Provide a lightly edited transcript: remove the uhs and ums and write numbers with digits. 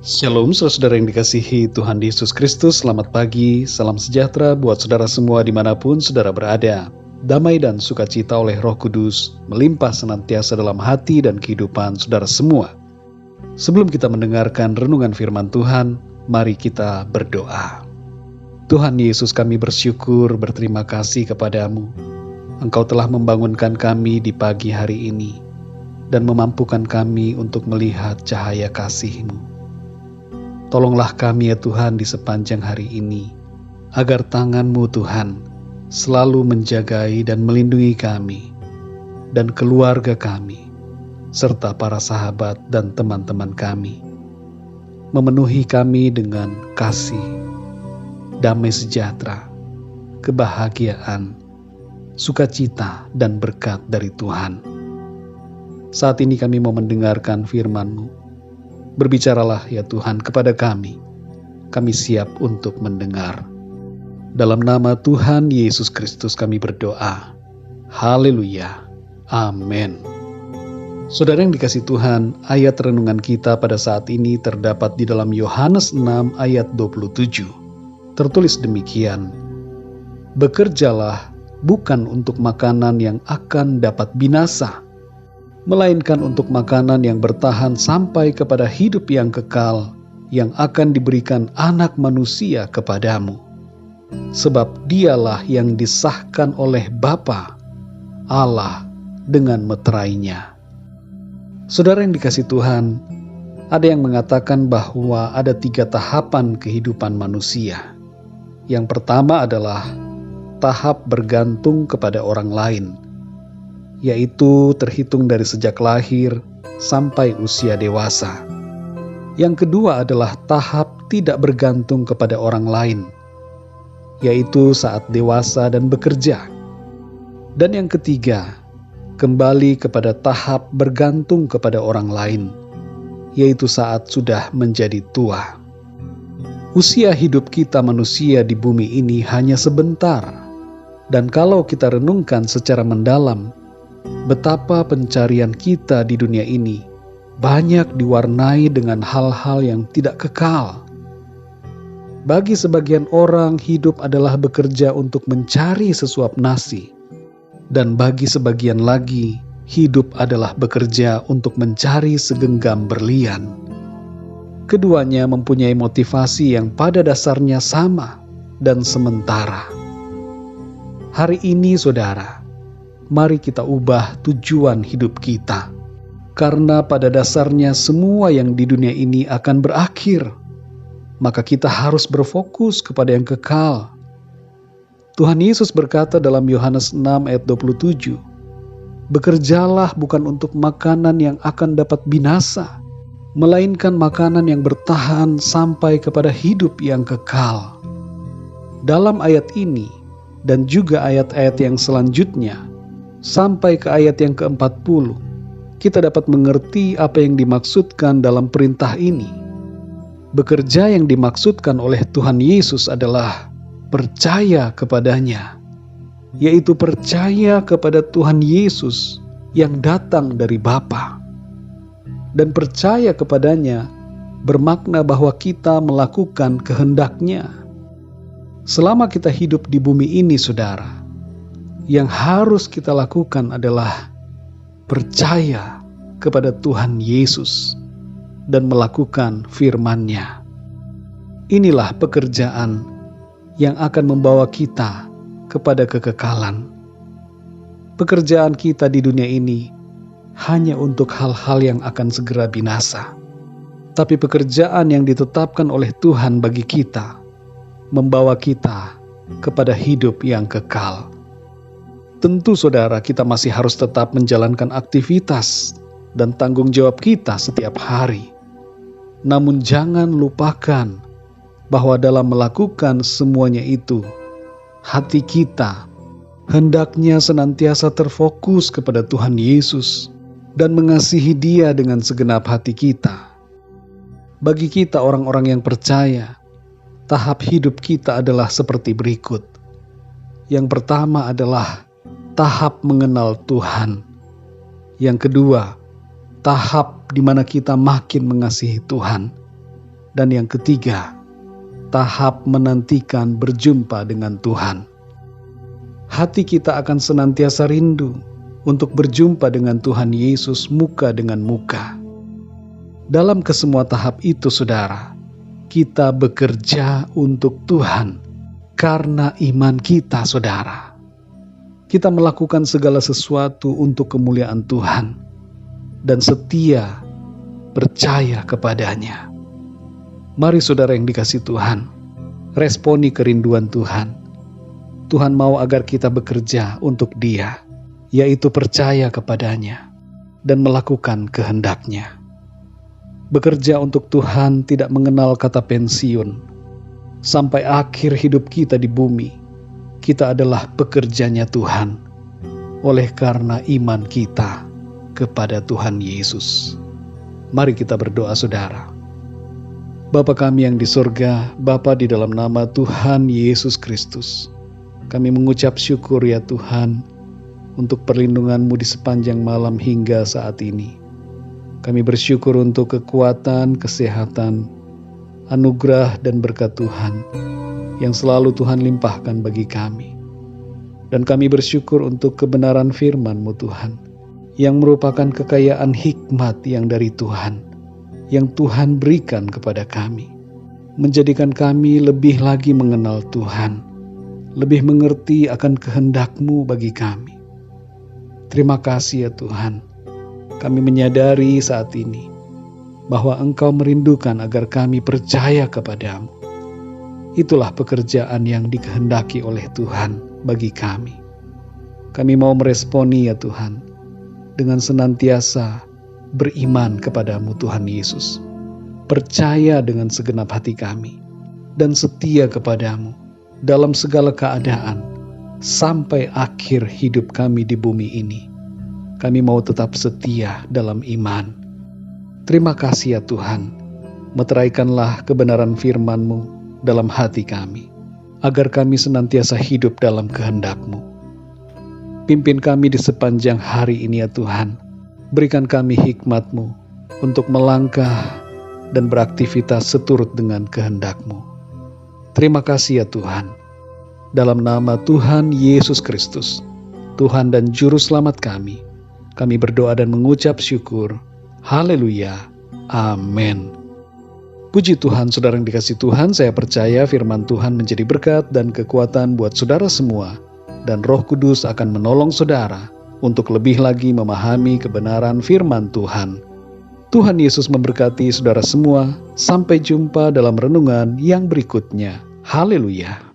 Shalom saudara yang dikasihi Tuhan Yesus Kristus, selamat pagi, salam sejahtera buat saudara semua dimanapun saudara berada. Damai dan sukacita oleh Roh Kudus melimpah senantiasa dalam hati dan kehidupan saudara semua. Sebelum kita mendengarkan renungan firman Tuhan, mari kita berdoa. Tuhan Yesus, kami bersyukur, berterima kasih kepadamu. Engkau telah membangunkan kami di pagi hari ini dan memampukan kami untuk melihat cahaya kasih-Mu. Tolonglah kami ya Tuhan di sepanjang hari ini, agar tangan-Mu Tuhan selalu menjagai dan melindungi kami dan keluarga kami, serta para sahabat dan teman-teman kami. Memenuhi kami dengan kasih, damai sejahtera, kebahagiaan, sukacita dan berkat dari Tuhan. Saat ini kami mau mendengarkan firman-Mu. Berbicaralah ya Tuhan kepada kami. Kami siap untuk mendengar. Dalam nama Tuhan Yesus Kristus kami berdoa. Haleluya. Amin. Saudara yang dikasihi Tuhan, ayat renungan kita pada saat ini terdapat di dalam Yohanes 6 ayat 27. Tertulis demikian. Bekerjalah bukan untuk makanan yang akan dapat binasa, melainkan untuk makanan yang bertahan sampai kepada hidup yang kekal, yang akan diberikan Anak Manusia kepadamu. Sebab dialah yang disahkan oleh Bapa Allah dengan meterainya. Saudara yang dikasihi Tuhan, ada yang mengatakan bahwa ada 3 tahapan kehidupan manusia. Yang pertama adalah tahap bergantung kepada orang lain, yaitu terhitung dari sejak lahir sampai usia dewasa. Yang kedua adalah tahap tidak bergantung kepada orang lain, yaitu saat dewasa dan bekerja. Dan yang ketiga, kembali kepada tahap bergantung kepada orang lain, yaitu saat sudah menjadi tua. Usia hidup kita manusia di bumi ini hanya sebentar, dan kalau kita renungkan secara mendalam, betapa pencarian kita di dunia ini banyak diwarnai dengan hal-hal yang tidak kekal. Bagi sebagian orang, hidup adalah bekerja untuk mencari sesuap nasi, dan bagi sebagian lagi, hidup adalah bekerja untuk mencari segenggam berlian. Keduanya mempunyai motivasi yang pada dasarnya sama dan sementara. Hari ini, saudara, mari kita ubah tujuan hidup kita. Karena pada dasarnya semua yang di dunia ini akan berakhir. Maka kita harus berfokus kepada yang kekal. Tuhan Yesus berkata dalam Yohanes 6 ayat 27, bekerjalah bukan untuk makanan yang akan dapat binasa, melainkan makanan yang bertahan sampai kepada hidup yang kekal. Dalam ayat ini, dan juga ayat-ayat yang selanjutnya, sampai ke ayat yang ke-40, kita dapat mengerti apa yang dimaksudkan dalam perintah ini. Bekerja yang dimaksudkan oleh Tuhan Yesus adalah percaya kepadanya, yaitu percaya kepada Tuhan Yesus yang datang dari Bapa. Dan percaya kepadanya bermakna bahwa kita melakukan kehendak-Nya. Selama kita hidup di bumi ini, saudara, yang harus kita lakukan adalah percaya kepada Tuhan Yesus dan melakukan firman-Nya. Inilah pekerjaan yang akan membawa kita kepada kekekalan. Pekerjaan kita di dunia ini hanya untuk hal-hal yang akan segera binasa. Tapi pekerjaan yang ditetapkan oleh Tuhan bagi kita membawa kita kepada hidup yang kekal. Tentu saudara, kita masih harus tetap menjalankan aktivitas dan tanggung jawab kita setiap hari. Namun jangan lupakan bahwa dalam melakukan semuanya itu, hati kita hendaknya senantiasa terfokus kepada Tuhan Yesus dan mengasihi Dia dengan segenap hati kita. Bagi kita orang-orang yang percaya, tahap hidup kita adalah seperti berikut. Yang pertama adalah tahap mengenal Tuhan. Yang kedua, tahap di mana kita makin mengasihi Tuhan. Dan yang ketiga, tahap menantikan berjumpa dengan Tuhan. Hati kita akan senantiasa rindu untuk berjumpa dengan Tuhan Yesus muka dengan muka. Dalam kesemua tahap itu, saudara, kita bekerja untuk Tuhan karena iman kita, saudara. Kita melakukan segala sesuatu untuk kemuliaan Tuhan dan setia percaya kepadanya. Mari saudara yang dikasihi Tuhan, responi kerinduan Tuhan. Tuhan mau agar kita bekerja untuk Dia, yaitu percaya kepadanya dan melakukan kehendak-Nya. Bekerja untuk Tuhan tidak mengenal kata pensiun. Sampai akhir hidup kita di bumi, kita adalah pekerjanya Tuhan, oleh karena iman kita kepada Tuhan Yesus. Mari kita berdoa, saudara. Bapa kami yang di surga, Bapa, di dalam nama Tuhan Yesus Kristus, kami mengucap syukur ya Tuhan, untuk perlindungan-Mu di sepanjang malam hingga saat ini. Kami bersyukur untuk kekuatan, kesehatan, anugerah dan berkat Tuhan, yang selalu Tuhan limpahkan bagi kami. Dan kami bersyukur untuk kebenaran firman-Mu Tuhan, yang merupakan kekayaan hikmat yang dari Tuhan, yang Tuhan berikan kepada kami, menjadikan kami lebih lagi mengenal Tuhan, lebih mengerti akan kehendak-Mu bagi kami. Terima kasih ya Tuhan, kami menyadari saat ini bahwa Engkau merindukan agar kami percaya kepada-Mu. Itulah pekerjaan yang dikehendaki oleh Tuhan bagi kami. Kami mau meresponi ya Tuhan, dengan senantiasa beriman kepada-Mu Tuhan Yesus, percaya dengan segenap hati kami, dan setia kepada-Mu dalam segala keadaan, sampai akhir hidup kami di bumi ini. Kami mau tetap setia dalam iman. Terima kasih ya Tuhan, meteraikanlah kebenaran firman-Mu dalam hati kami, agar kami senantiasa hidup dalam kehendak-Mu. Pimpin kami di sepanjang hari ini ya Tuhan, berikan kami hikmat-Mu untuk melangkah dan beraktivitas seturut dengan kehendak-Mu. Terima kasih ya Tuhan. Dalam nama Tuhan Yesus Kristus, Tuhan dan Juru Selamat kami berdoa dan mengucap syukur. Haleluya. Amin. Puji Tuhan, saudara yang dikasihi Tuhan, saya percaya firman Tuhan menjadi berkat dan kekuatan buat saudara semua, dan Roh Kudus akan menolong saudara untuk lebih lagi memahami kebenaran firman Tuhan. Tuhan Yesus memberkati saudara semua. Sampai jumpa dalam renungan yang berikutnya. Haleluya.